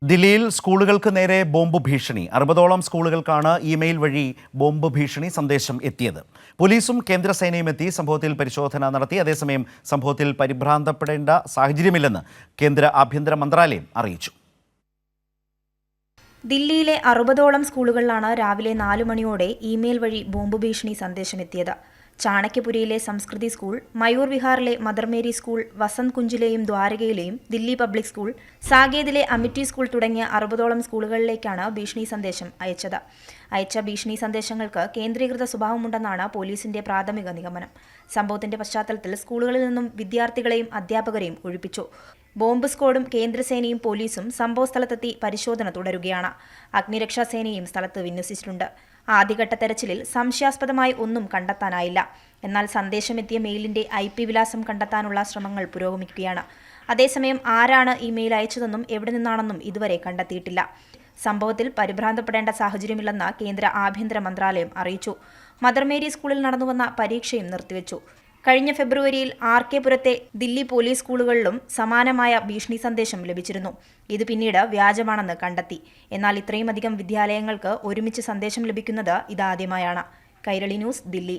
ദില്ലിയിൽ സ്കൂളുകൾക്ക് നേരെ ബോംബ് ഭീഷണി. 60ഓളം സ്കൂളുകൾക്കാണ് ഇമെയിൽ വഴി ബോംബ് ഭീഷണി സന്ദേശം എത്തിയത്. പോലീസും കേന്ദ്രസേനയും എത്തി സംഭവത്തിൽ പരിശോധന നടത്തി. അതേസമയം സംഭവത്തിൽ പരിഭ്രാന്തപ്പെടേണ്ട സാഹചര്യമില്ലെന്ന് കേന്ദ്ര ആഭ്യന്തര മന്ത്രാലയം അറിയിച്ചു. ദില്ലിയിലെ 60ഓളം സ്കൂളുകളിലാണ് രാവിലെ 4 മണിയോടെ ഇമെയിൽ വഴി ബോംബ് ഭീഷണി സന്ദേശമെത്തിയത്. ചാണക്യപുരിയിലെ സംസ്കൃതി സ്കൂൾ, മയൂർ വിഹാറിലെ മദർ മേരി സ്കൂൾ, വസന്ത് കുഞ്ചിലെയും ദ്വാരകയിലെയും ദില്ലി പബ്ലിക് സ്കൂൾ, സാകേതിലെ അമിറ്റി സ്കൂൾ തുടങ്ങിയ 60ഓളം സ്കൂളുകളിലേക്കാണ് ഭീഷണി സന്ദേശം അയച്ചത്. അയച്ച ഭീഷണി സന്ദേശങ്ങൾക്ക് കേന്ദ്രീകൃത സ്വഭാവമുണ്ടെന്നാണ് പോലീസിന്റെ പ്രാഥമിക നിഗമനം. സംഭവത്തിന്റെ പശ്ചാത്തലത്തിൽ സ്കൂളുകളിൽ നിന്നും വിദ്യാർത്ഥികളെയും അധ്യാപകരെയും ഒഴിപ്പിച്ചു. ബോംബ് സ്ക്വാഡും കേന്ദ്രസേനയും പോലീസും സംഭവസ്ഥലത്തെത്തി പരിശോധന തുടരുകയാണ്. അഗ്നിരക്ഷാസേനയും സ്ഥലത്ത് വിന്യസിച്ചിട്ടുണ്ട്. ആദ്യഘട്ട തെരച്ചിലിൽ സംശയാസ്പദമായി ഒന്നും കണ്ടെത്താനായില്ല. എന്നാൽ സന്ദേശമെത്തിയ മെയിലിന്റെ IP വിലാസം കണ്ടെത്താനുള്ള ശ്രമങ്ങൾ പുരോഗമിക്കുകയാണ്. അതേസമയം ആരാണ് ഈ മെയിൽ അയച്ചതെന്നും എവിടെ നിന്നാണെന്നും ഇതുവരെ കണ്ടെത്തിയിട്ടില്ല. സംഭവത്തിൽ പരിഭ്രാന്തപ്പെടേണ്ട സാഹചര്യമില്ലെന്ന് കേന്ദ്ര ആഭ്യന്തര മന്ത്രാലയം അറിയിച്ചു. മദർ മേരി സ്കൂളിൽ നടന്നുവന്ന പരീക്ഷയും നിർത്തിവെച്ചു. കഴിഞ്ഞ ഫെബ്രുവരിയിൽ RK പുരത്തെ ദില്ലി പോലീസ് സ്കൂളുകളിലും സമാനമായ ഭീഷണി സന്ദേശം ലഭിച്ചിരുന്നു. ഇത് പിന്നീട് വ്യാജമാണെന്ന് കണ്ടെത്തി. എന്നാൽ ഇത്രയുമധികം വിദ്യാലയങ്ങൾക്ക് ഒരുമിച്ച് സന്ദേശം ലഭിക്കുന്നത് ഇതാദ്യമായാണ്. കൈരളി ന്യൂസ്, ദില്ലി.